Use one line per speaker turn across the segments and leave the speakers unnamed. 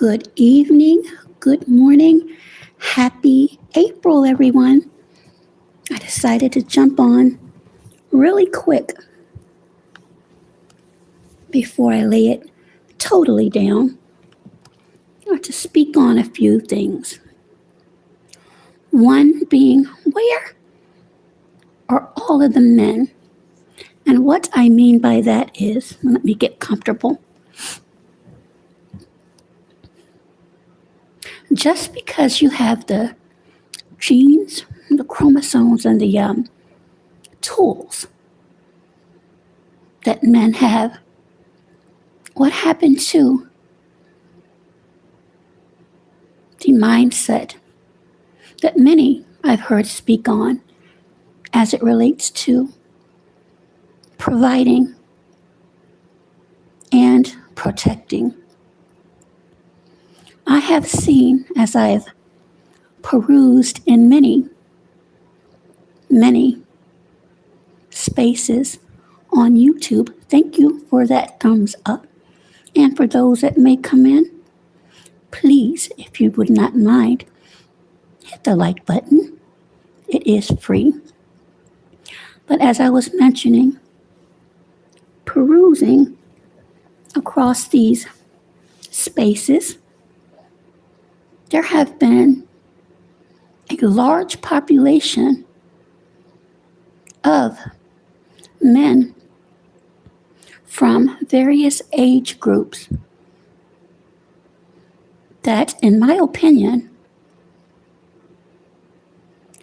Good evening, good morning, happy April, everyone. I decided to jump on really quick before I lay it totally down to speak on a few things. One being, where are all of the men? And what I mean by that is, let me get comfortable. Just because you have the genes, the chromosomes, and the tools that men have, what happened to the mindset that many I've heard speak on as it relates to providing and protecting? I have seen, as I've perused in many spaces on YouTube, thank you for that thumbs up. And for those that may come in, please, if you would not mind, hit the like button. It is free. But as I was mentioning, perusing across these spaces, there have been a large population of men from various age groups that, in my opinion,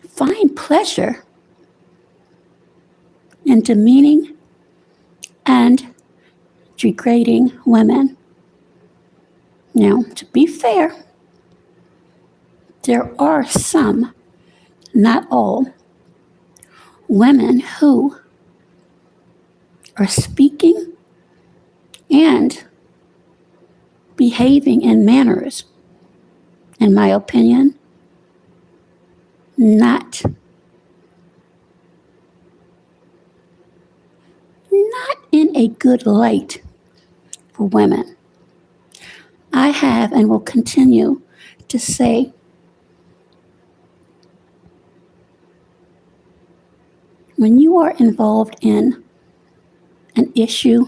find pleasure in demeaning and degrading women. Now, to be fair, there are some, not all, women who are speaking and behaving in manners, in my opinion, not in a good light for women. I have and will continue to say, when you are involved in an issue,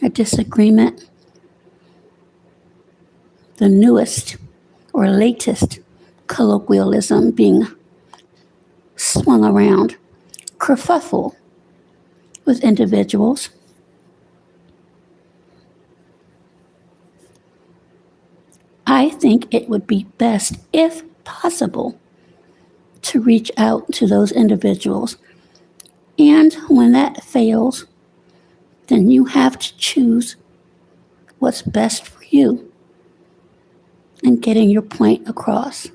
a disagreement, the newest or latest colloquialism being swung around, kerfuffle with individuals, I think it would be best, if possible, to reach out to those individuals. And when that fails, then you have to choose what's best for you in getting your point across.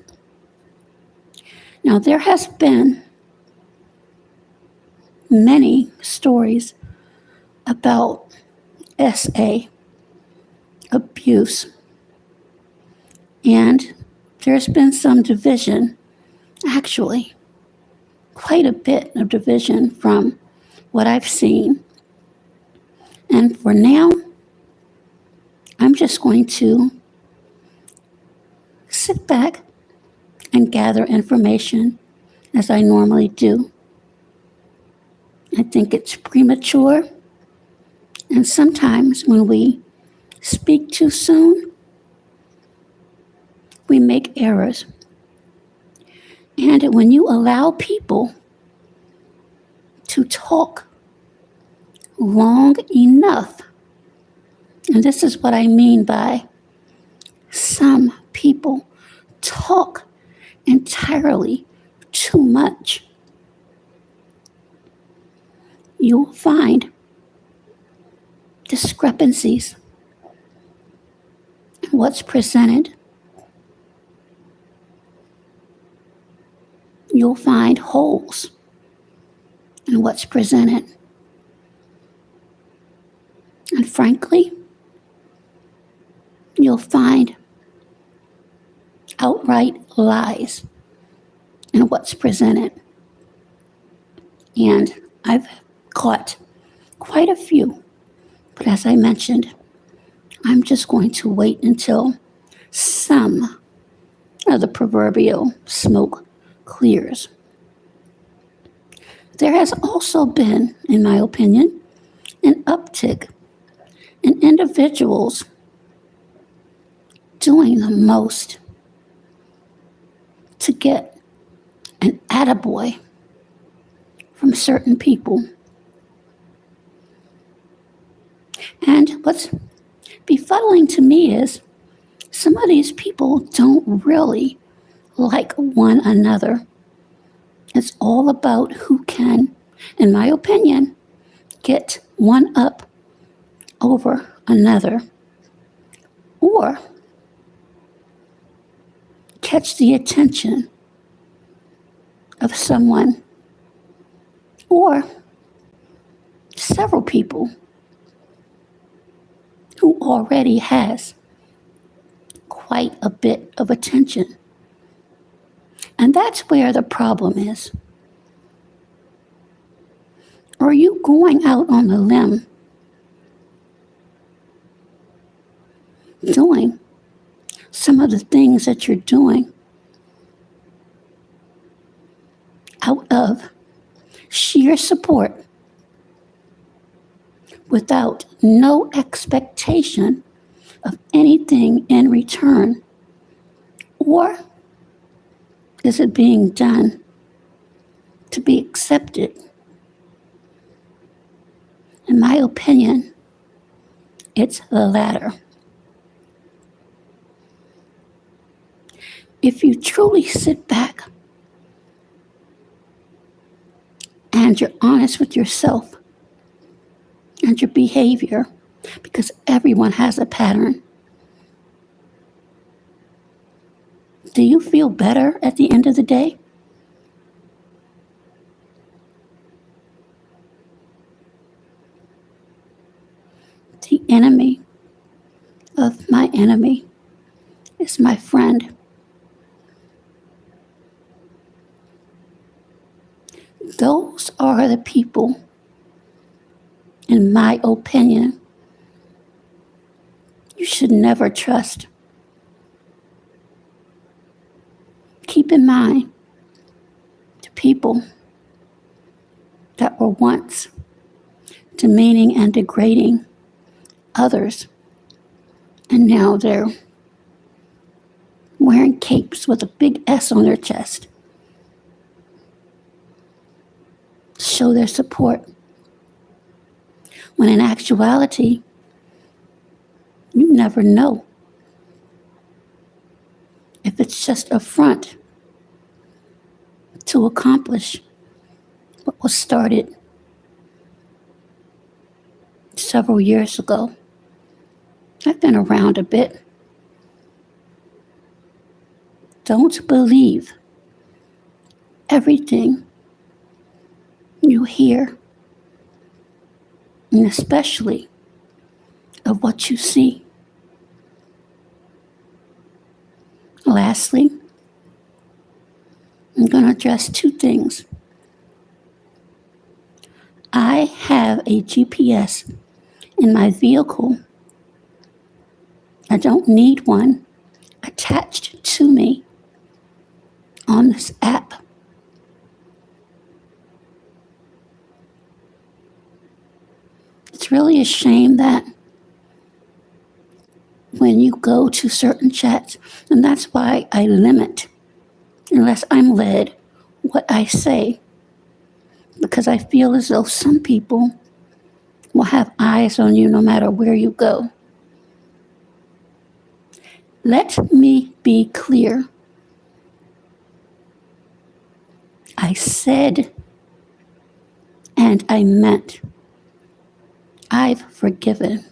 Now, there has been many stories about SA, abuse, and there's been some division, actually, quite a bit of division from what I've seen. And for now, I'm just going to sit back and gather information as I normally do. I think it's premature, and sometimes when we speak too soon, we make errors. And when you allow people to talk long enough, and this is what I mean by some people talk entirely too much, you'll find discrepancies in what's presented. You'll find holes in what's presented. And frankly, you'll find outright lies in what's presented. And I've caught quite a few, but as I mentioned, I'm just going to wait until some of the proverbial smoke clears. There has also been, in my opinion, an uptick in individuals doing the most to get an attaboy from certain people. And what's befuddling to me is some of these people don't really like one another. It's all about who can, in my opinion, get one up over another or catch the attention of someone or several people who already has quite a bit of attention. And that's where the problem is. Are you going out on a limb doing some of the things that you're doing out of sheer support without no expectation of anything in return? Or is it being done to be accepted? In my opinion, it's the latter. If you truly sit back and you're honest with yourself and your behavior, because everyone has a pattern, do you feel better at the end of the day? The enemy of my enemy is my friend. Those are the people, in my opinion, you should never trust. Keep in mind the people that were once demeaning and degrading others, and now they're wearing capes with a big S on their chest to show their support, when in actuality, you never know if it's just a front to accomplish what was started several years ago. I've been around a bit. Don't believe everything you hear, and especially of what you see. Lastly, I'm going to address two things. I have a GPS in my vehicle. I don't need one attached to me on this app. It's really a shame that when you go to certain chats, and that's why I limit, unless I'm led, what I say, because I feel as though some people will have eyes on you no matter where you go. Let me be clear. I said and I meant I've forgiven,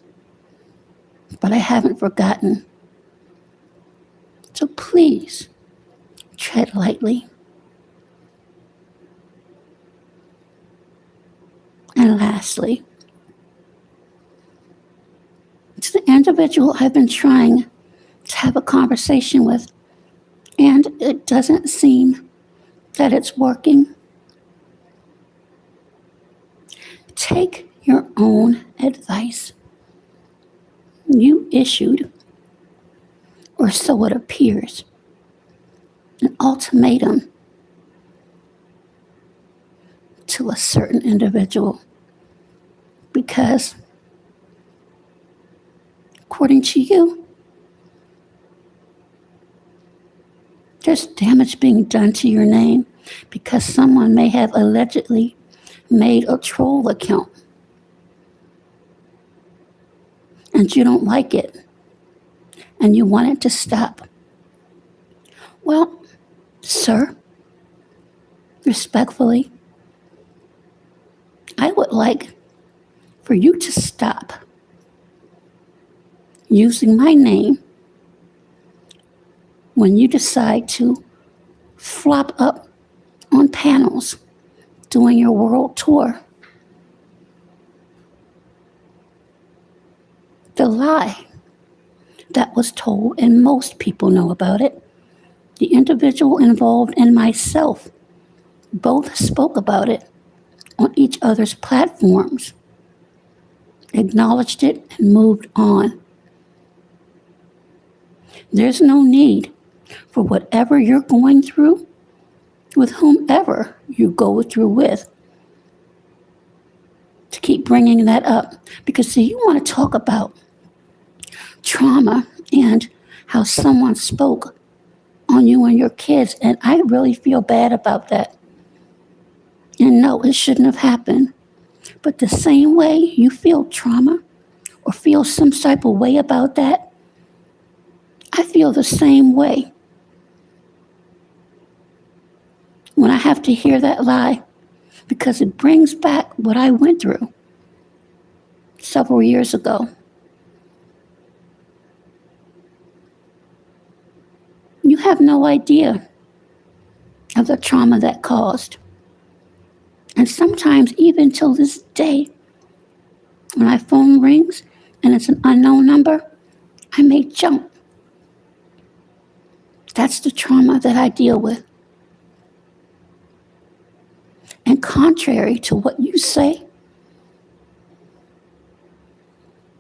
but I haven't forgotten. So please tread lightly. And lastly, to the individual I've been trying to have a conversation with, and it doesn't seem that it's working, take your own advice. You issued or so it appears, an ultimatum to a certain individual. Because, according to you, there's damage being done to your name because someone may have allegedly made a troll account and you don't like it and you want it to stop. Well, sir, respectfully, I would like for you to stop using my name when you decide to flop up on panels doing your world tour. The lie that was told, and most people know about it, the individual involved and myself both spoke about it on each other's platforms, acknowledged it, and moved on. There's no need for whatever you're going through with whomever you go through with to keep bringing that up. Because see, you want to talk about trauma and how someone spoke on you and your kids, and I really feel bad about that. And no, it shouldn't have happened. But the same way you feel trauma or feel some type of way about that, I feel the same way when I have to hear that lie, because it brings back what I went through several years ago. You have no idea of the trauma that caused. And sometimes, even till this day, when my phone rings and it's an unknown number, I may jump. That's the trauma that I deal with. And contrary to what you say,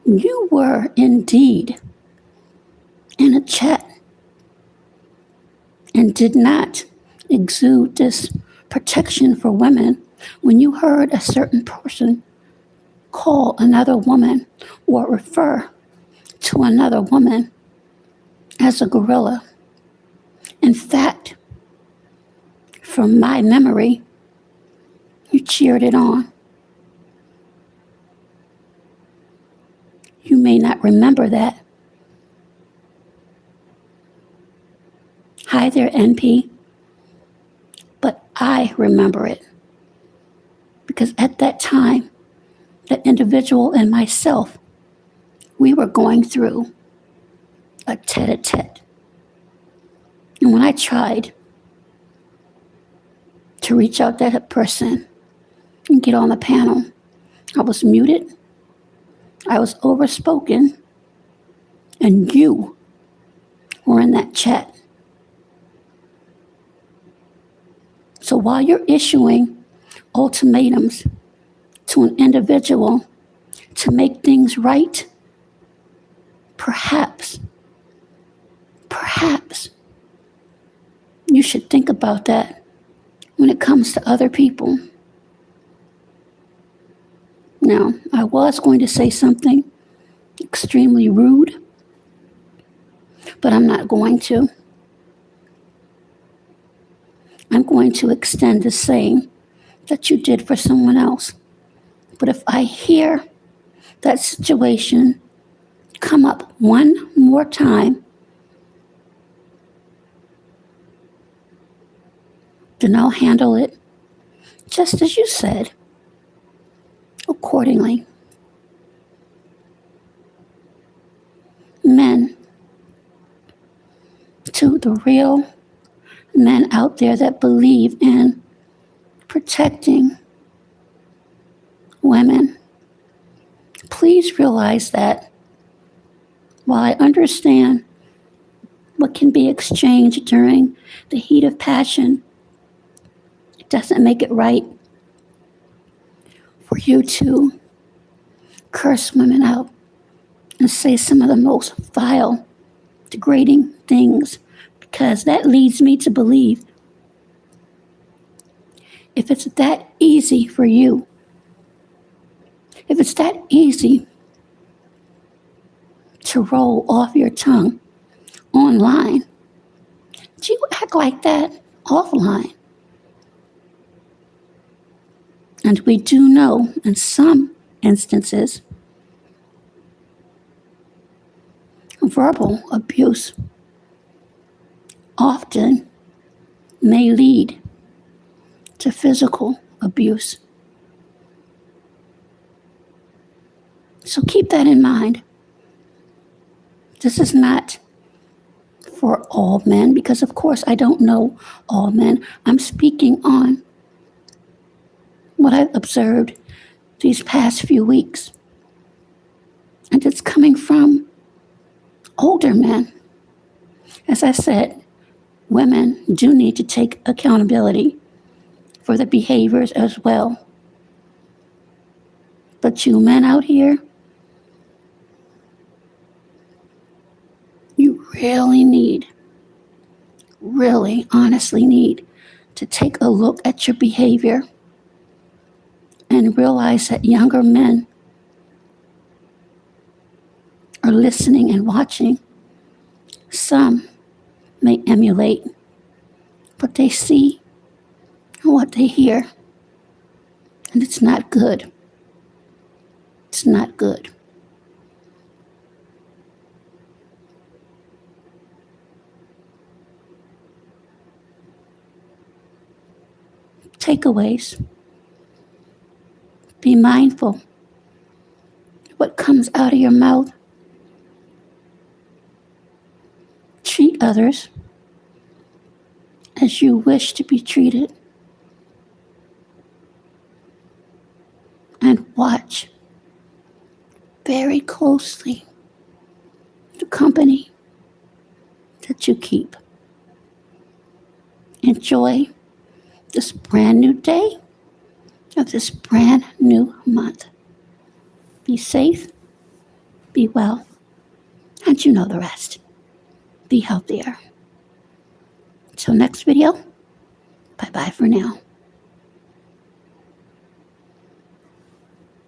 you were indeed in a chat and did not exude this protection for women when you heard a certain person call another woman or refer to another woman as a gorilla. In fact, from my memory, you cheered it on. You may not remember that. Hi there, NP. But I remember it. Because at that time, that individual and myself, we were going through a tete-a-tete. And when I tried to reach out to that person and get on the panel, I was muted, I was overspoken, and you were in that chat. So while you're issuing ultimatums to an individual to make things right, perhaps you should think about that when it comes to other people. Now, I was going to say something extremely rude, but I'm not going to. I'm going to extend the same that you did for someone else. But if I hear that situation come up one more time, then I'll handle it just as you said, accordingly. Men, to the real men out there that believe in protecting women, please realize that while I understand what can be exchanged during the heat of passion, it doesn't make it right for you to curse women out and say some of the most vile, degrading things, because that leads me to believe if it's that easy for you, if it's that easy to roll off your tongue online, do you act like that offline? And we do know in some instances, verbal abuse often may lead to physical abuse. So keep that in mind. This is not for all men, because of course I don't know all men. I'm speaking on what I've observed these past few weeks. And it's coming from older men. As I said, women do need to take accountability for the behaviors as well. But you men out here, you really honestly need to take a look at your behavior and realize that younger men are listening and watching. Some may emulate what they see and what they hear, and it's not good. It's not good. Takeaways. Be mindful what comes out of your mouth. Treat others as you wish to be treated. And watch very closely the company that you keep. Enjoy this brand new day of this brand new month. Be safe, be well, and you know the rest. Be healthier. Till next video, bye-bye for now.